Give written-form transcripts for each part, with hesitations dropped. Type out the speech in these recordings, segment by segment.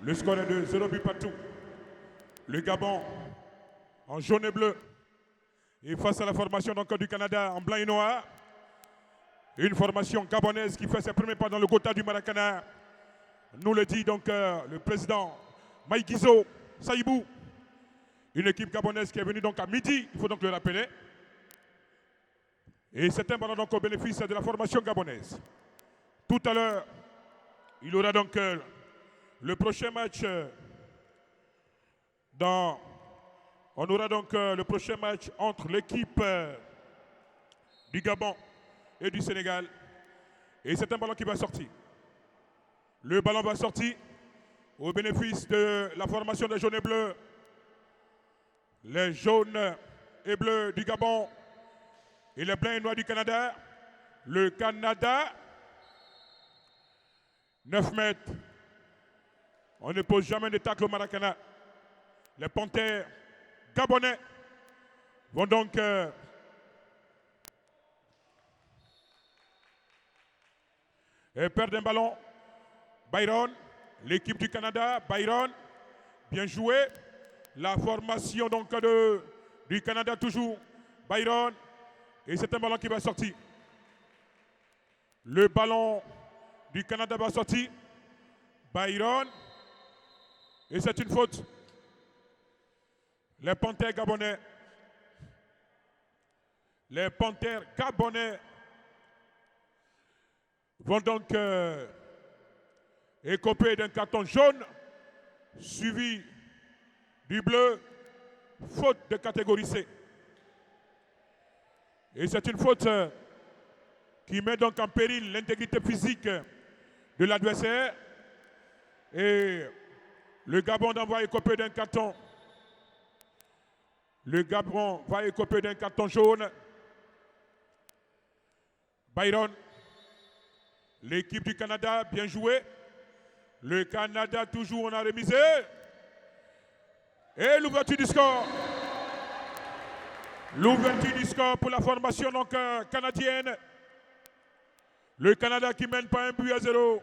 Le score est de 0 but partout. Le Gabon en jaune et bleu. Et face à la formation donc, du Canada en blanc et noir. Une formation gabonaise qui fait ses premiers pas dans le Gotha du Maracana. Nous le dit donc le président Maïgizo Saïbou. Une équipe gabonaise qui est venue donc à midi, il faut donc le rappeler. Et c'est un ballon donc au bénéfice de la formation gabonaise. Tout à l'heure, il y aura donc le prochain match on aura donc le prochain match entre l'équipe du Gabon et du Sénégal. Et c'est un ballon qui va sortir. Le ballon va sortir au bénéfice de la formation des jaunes et bleus. Les jaunes et bleus du Gabon et les blancs et noirs du Canada. Le Canada, 9 mètres. On ne pose jamais de tacle au Maracana. Les Panthères gabonais vont donc perdre un ballon. Byron, l'équipe du Canada, Byron, bien joué. La formation donc du Canada toujours, Byron. Et c'est un ballon qui va sortir. Le ballon du Canada va sortir. Byron. Et c'est une faute. Les Panthères gabonais. Les Panthères gabonais vont donc écoper d'un carton jaune suivi du bleu, faute de catégorie C. Et c'est une faute qui met donc en péril l'intégrité physique de l'adversaire. Et le Gabon va écoper d'un carton. Le Gabon va écoper d'un carton jaune. Byron, l'équipe du Canada, bien joué. Le Canada toujours on a remisé. Et l'ouverture du score. L'ouverture du score pour la formation donc, canadienne. Le Canada qui mène pas un but à 0.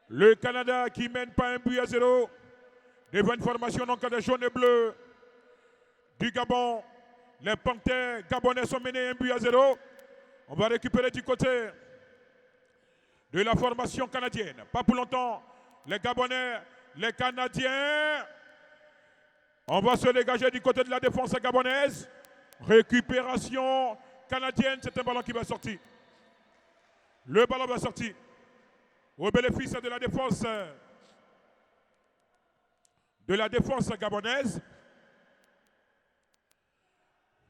Le Canada qui mène pas un but à 0. Devant une formation donc des jaunes et bleus du Gabon. Les Panthères gabonais sont menés un but à 0. On va récupérer du côté de la formation canadienne. Pas pour longtemps. Les Gabonais, les Canadiens. On va se dégager du côté de la défense gabonaise. Récupération canadienne. C'est un ballon qui va sortir. Le ballon va sortir. Au bénéfice de la défense gabonaise.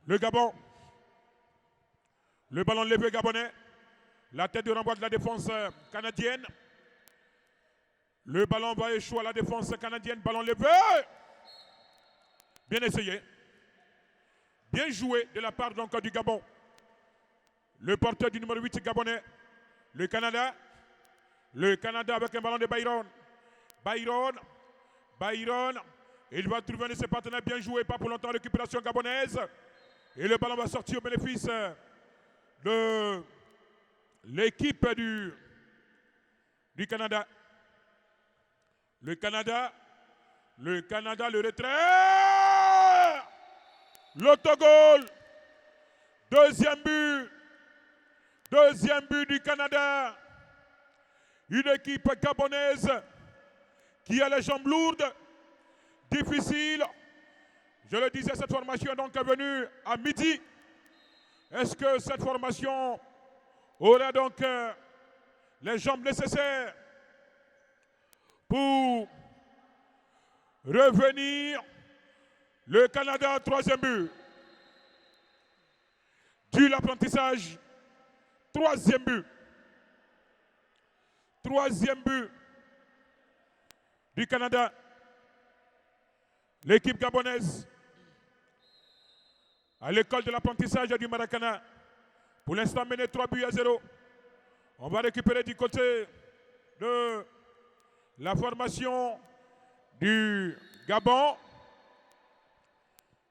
Le Gabon. Le ballon levé gabonais. La tête de renvoi de la défense canadienne. Le ballon va échouer à la défense canadienne. Ballon levé. Bien essayé. Bien joué de la part donc du Gabon. Le porteur du numéro 8 gabonais. Le Canada. Le Canada avec un ballon de Byron. Byron. Il va trouver un de ses partenaires bien joué. Pas pour longtemps. Récupération gabonaise. Et le ballon va sortir au bénéfice de l'équipe du Canada. Le Canada, le retrait. L'autogol. Deuxième but du Canada. Une équipe gabonaise qui a les jambes lourdes, difficile. Je le disais, cette formation est donc venue à midi. Est-ce que cette formation aura donc les jambes nécessaires pour revenir? Le Canada, troisième but. Du l'apprentissage, troisième but. Troisième but du Canada. L'équipe gabonaise à l'école de l'apprentissage du Maracana. Pour l'instant, mené 3 buts à 0. On va récupérer du côté de la formation du Gabon.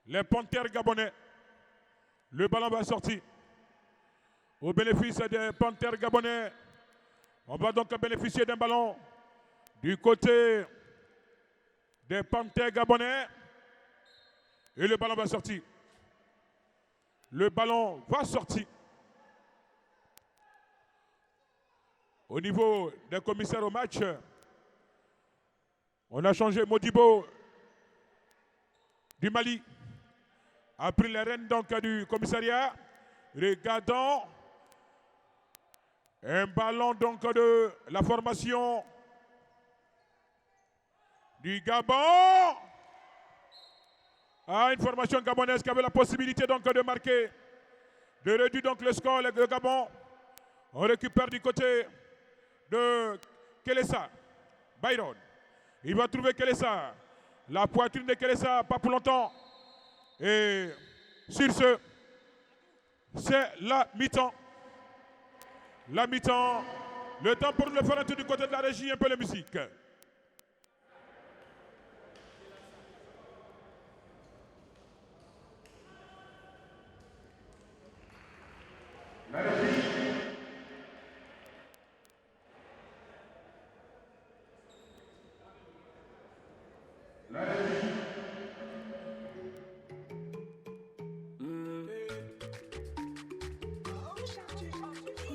Les Panthères gabonais. Le ballon va sortir. Au bénéfice des Panthères gabonais, on va donc bénéficier d'un ballon du côté des Panthères gabonais. Et le ballon va sortir. Le ballon va sortir. Au niveau des commissaires au match, on a changé. Modibo du Mali a pris les rênes donc du commissariat. Regardons un ballon donc de la formation du Gabon. Une formation gabonaise qui avait la possibilité donc de marquer, de réduire donc le score. Le Gabon, on récupère du côté de Kelessa. Byron, il va trouver Kelessa. La poitrine de Kelessa, pas pour longtemps. Et sur ce, c'est la mi-temps. La mi-temps. Le temps pour le faire un tour du côté de la régie, un peu de musique. La régie. La régie.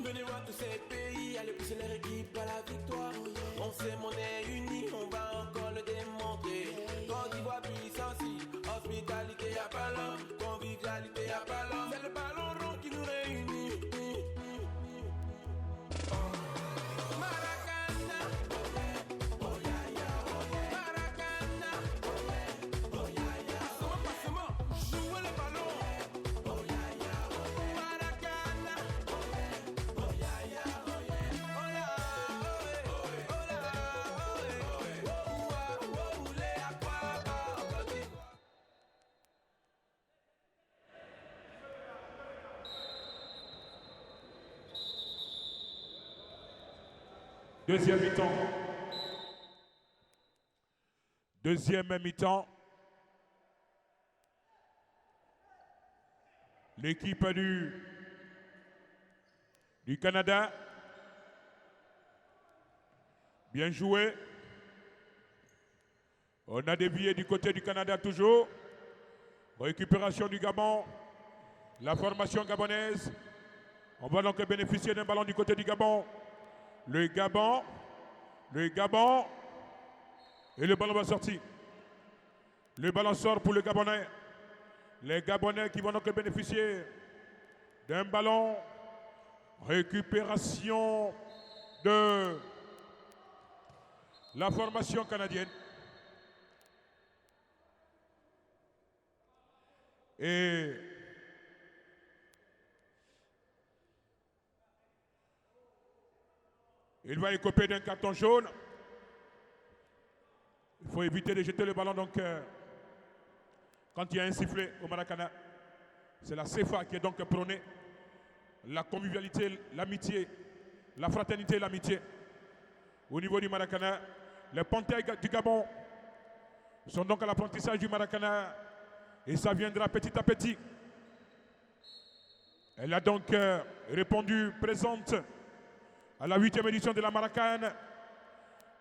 Venez voir tous ces pays, allez pousser leur équipe à la victoire. On sait monnaie unie, on va encore le démontrer. Quand tu vois puissance, hospitalité y'a pas l'homme, convivialité y'a pas l'homme. C'est le ballon rond qui nous réunit. Maracana, oh ya ya, Maracana, oh ya ya. Passement, jouez le ballon. Oh ya ya, Maracana. Deuxième mi-temps. Deuxième mi-temps. L'équipe du Canada. Bien joué. On a dévié du côté du Canada toujours. Récupération du Gabon. La formation gabonaise. On va donc bénéficier d'un ballon du côté du Gabon. Le Gabon. Et le ballon va sortir. Le ballon sort pour le Gabonais. Les Gabonais qui vont donc bénéficier d'un ballon. Récupération de la formation canadienne. Et il va écoper d'un carton jaune. Il faut éviter de jeter le ballon donc quand il y a un sifflet au Maracana. C'est la CFA qui est donc prônée. La convivialité, l'amitié, la fraternité et l'amitié. Au niveau du Maracana, les Panthères du Gabon sont donc à l'apprentissage du Maracana et ça viendra petit à petit. Elle a donc répondu présente à la 8e édition de la Maracane.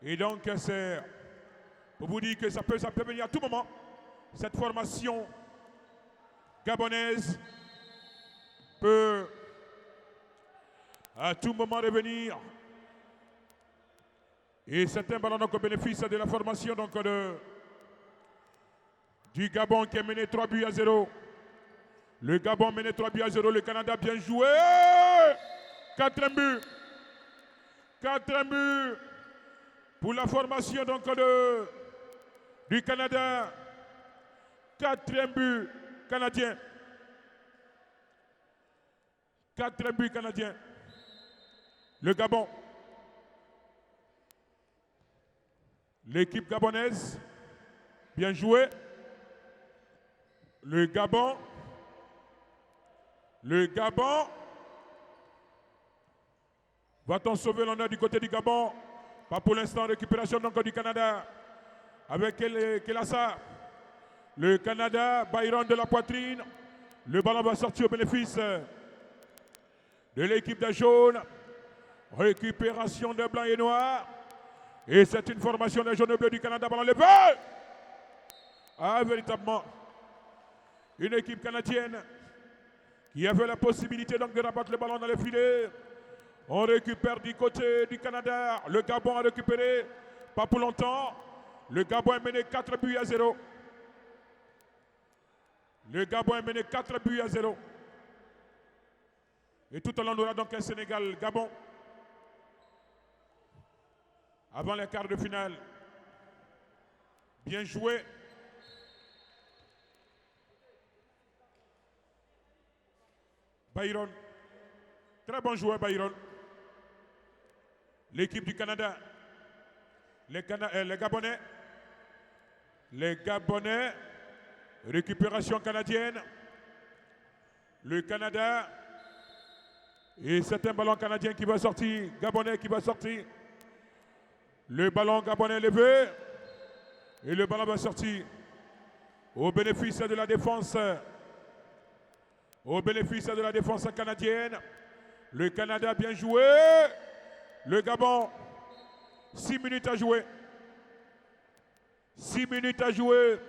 Et donc c'est pour vous dire que ça peut venir à tout moment. Cette formation gabonaise peut à tout moment revenir. Et c'est un ballon donc au bénéfice de la formation donc du Gabon qui est mené 3-0. Le Gabon mené 3-0. Le Canada bien joué. 4e but. 4e but pour la formation donc du Canada. 4e but canadien. 4e but canadien. Le Gabon. L'équipe gabonaise. Bien joué. Le Gabon. Le Gabon. Va-t-on sauver l'honneur du côté du Gabon? Pas pour l'instant. Récupération donc du Canada. Avec Kelassa. Le Canada, Byron de la poitrine. Le ballon va sortir au bénéfice de l'équipe de jaune. Récupération de blanc et noir. Et c'est une formation des jaunes bleus du Canada. Ballon levé. Ah, véritablement, une équipe canadienne qui avait la possibilité donc de rabattre le ballon dans les filets. On récupère du côté du Canada. Le Gabon a récupéré, pas pour longtemps. Le Gabon est mené 4 buts à 0. Le Gabon est mené 4 buts à 0. Et tout au long, on aura donc un Sénégal-Gabon. Avant les quarts de finale. Bien joué. Byron. Très bon joueur, Byron. L'équipe du Canada. Les Gabonais. Les Gabonais. Récupération canadienne. Le Canada. Et c'est un ballon canadien qui va sortir. Gabonais qui va sortir. Le ballon gabonais levé. Et le ballon va sortir. Au bénéfice de la défense. Au bénéfice de la défense canadienne. Le Canada bien joué. Le Gabon. 6 minutes à jouer. 6 minutes à jouer.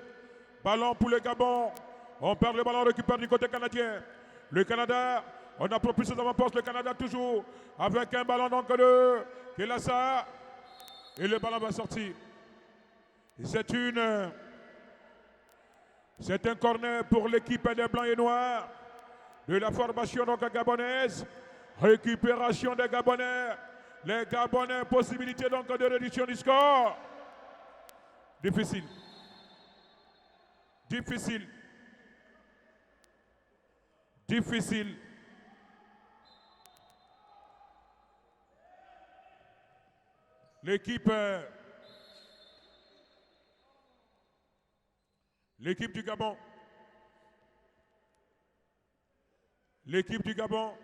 Ballon pour le Gabon. On perd le ballon, on récupère du côté canadien. Le Canada, on a propulsé ses avant-postes. Le Canada toujours avec un ballon donc de Kelassa. Et le ballon va sortir. C'est un corner pour l'équipe des Blancs et Noirs de la formation donc gabonaise. Récupération des Gabonais. Les Gabonais, possibilité donc de réduction du score. Difficile. Difficile. Difficile. L'équipe du Gabon. L'équipe du Gabon.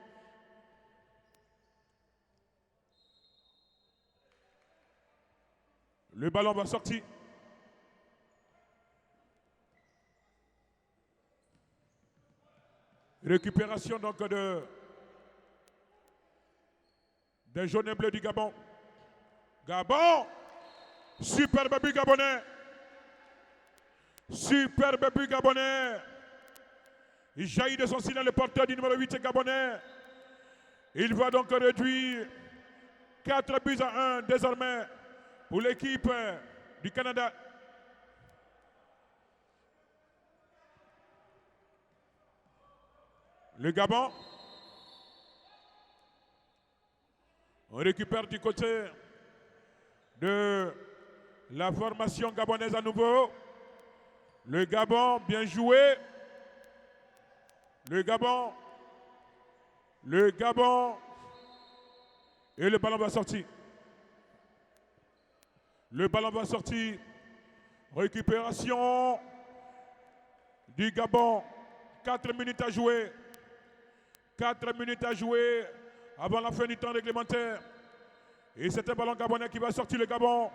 Le ballon va sortir. Récupération donc des jaunes et bleus du Gabon. Gabon. Superbe but gabonais. Superbe but gabonais. Il jaillit de son signal le porteur du numéro 8 gabonais. Il va donc réduire 4 buts à 1 désormais pour l'équipe du Canada. Le Gabon. On récupère du côté de la formation gabonaise à nouveau. Le Gabon, bien joué. Le Gabon. Le Gabon. Et le ballon va sortir. Le ballon va sortir. Récupération du Gabon. 4 minutes à jouer. 4 minutes à jouer avant la fin du temps réglementaire. Et c'est un ballon gabonais qui va sortir. Le Gabon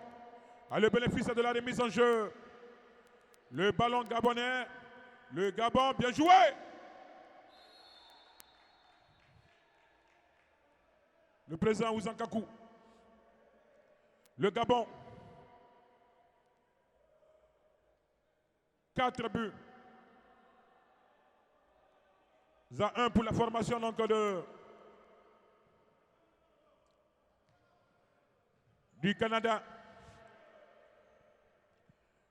a le bénéfice de la remise en jeu. Le ballon gabonais. Le Gabon, bien joué. Le président Ouzankakou. Le Gabon. 4 buts. À 1 pour la formation donc du Canada.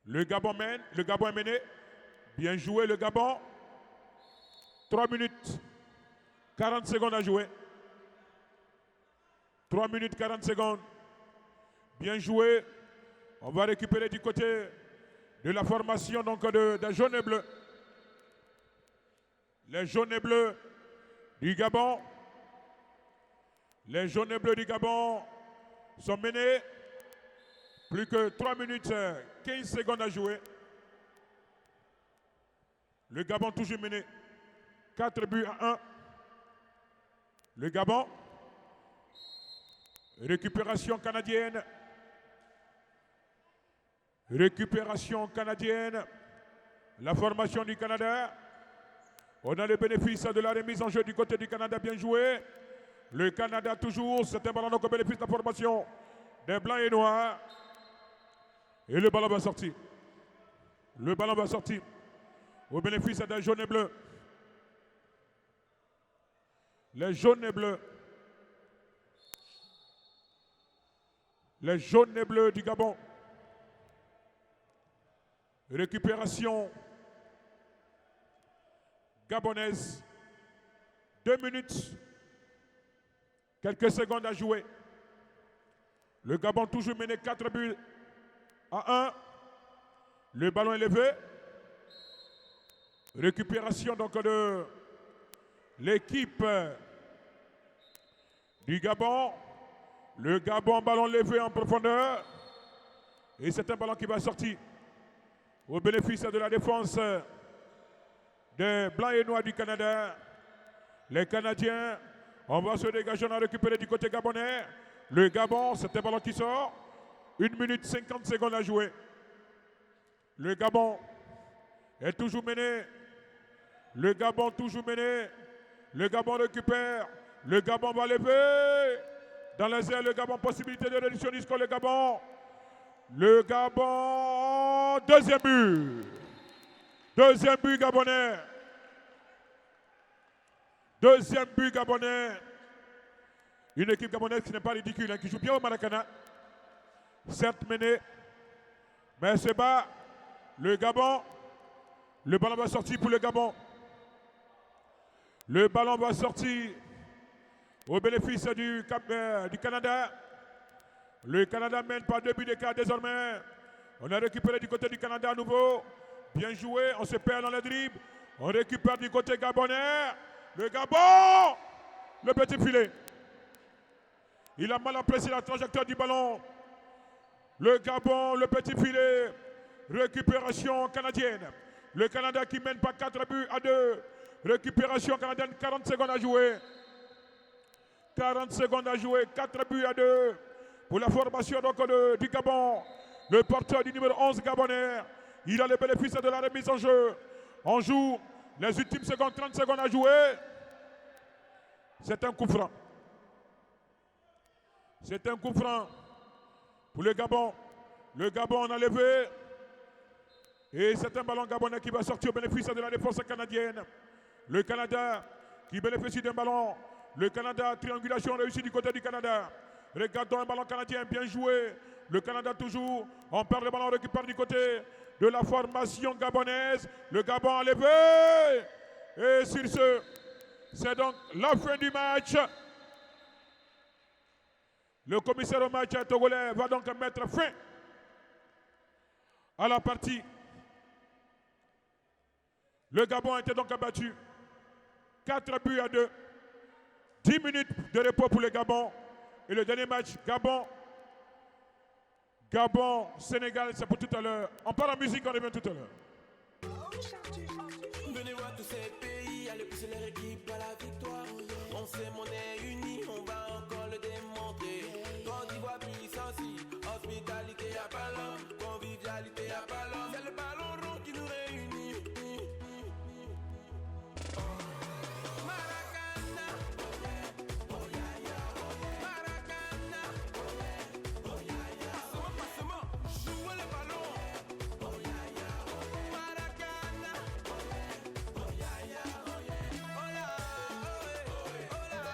Le Gabon mène, le Gabon est mené. Bien joué le Gabon. 3 minutes 40 secondes à jouer. 3 minutes 40 secondes. Bien joué. On va récupérer du côté de la formation donc de jaune et bleu. Les jaunes et bleus du Gabon. Les jaunes et bleus du Gabon sont menés. Plus que 3 minutes 15 secondes à jouer. Le Gabon toujours mené. 4 buts à 1. Le Gabon. Récupération canadienne. Récupération canadienne. La formation du Canada. On a le bénéfice de la remise en jeu du côté du Canada, bien joué. Le Canada toujours, c'est un ballon donc au bénéfice de la formation des Blancs et Noirs. Et le ballon va sortir. Le ballon va sortir au bénéfice des jaunes et bleus. Les jaunes et bleus. Les jaunes et bleus du Gabon. Récupération gabonaise. 2 minutes. Quelques secondes à jouer. Le Gabon toujours mené 4 buts à 1. Le ballon est levé. Récupération donc de l'équipe du Gabon. Le Gabon, ballon levé en profondeur. Et c'est un ballon qui va sortir au bénéfice de la défense des Blancs et Noirs du Canada. Les Canadiens, on va se dégager, on a récupéré du côté gabonais. Le Gabon, c'est un ballon qui sort. 1 minute 50 secondes à jouer. Le Gabon est toujours mené. Le Gabon toujours mené. Le Gabon récupère. Le Gabon va lever. Dans les airs, le Gabon, possibilité de réduction du score, le Gabon. Le Gabon, deuxième but. Deuxième but gabonais. Deuxième but gabonais. Une équipe gabonaise qui n'est pas ridicule, hein, qui joue bien au Maracana. Certes menée, mais c'est bas. Le Gabon, le ballon va sortir pour le Gabon. Le ballon va sortir au bénéfice du Canada. Le Canada mène par 2 buts d'écart désormais. On a récupéré du côté du Canada à nouveau. Bien joué, on se perd dans le dribble. On récupère du côté gabonais. Le Gabon, le petit filet. Il a mal apprécié la trajectoire du ballon. Le Gabon, le petit filet. Récupération canadienne. Le Canada qui mène par 4 buts à 2. Récupération canadienne, 40 secondes à jouer. 40 secondes à jouer, 4 buts à 2. Pour la formation donc, du Gabon. Le porteur du numéro 11 gabonais. Il a le bénéfice de la remise en jeu. On joue les ultimes secondes, 30 secondes à jouer. C'est un coup franc. C'est un coup franc pour le Gabon. Le Gabon, on a levé. Et c'est un ballon gabonais qui va sortir au bénéfice de la défense canadienne. Le Canada qui bénéficie d'un ballon. Le Canada, triangulation réussie du côté du Canada. Regardons un ballon canadien bien joué. Le Canada toujours. On perd le ballon, on récupère du côté de la formation gabonaise. Le Gabon a levé. Et sur ce, c'est donc la fin du match. Le commissaire au match togolais va donc mettre fin à la partie. Le Gabon a été donc abattu. 4 buts à 2. 10 minutes de repos pour le Gabon. Et le dernier match, Gabon-Sénégal, c'est pour tout à l'heure. On part en musique, on revient tout à l'heure. Venez voir tous ces pays, allez pousser leur équipe à la victoire. On s'est monnaie unie, on va encore le démontrer. Quand tu vois puissance, hospitalité y'a pas l'homme, convivialité y'a pas l'homme. C'est le ballon rond qui nous réunit. Maracana, oh ya ya, Maracana, oh ya ya, passement, jouez le ballon, oh ya ya, Maracana, oh ya ya, oh la, oh la,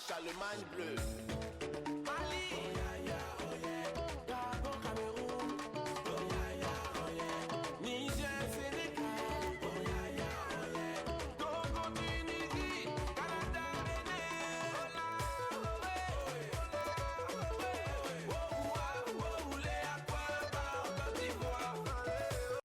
Charlemagne bleu. Mali.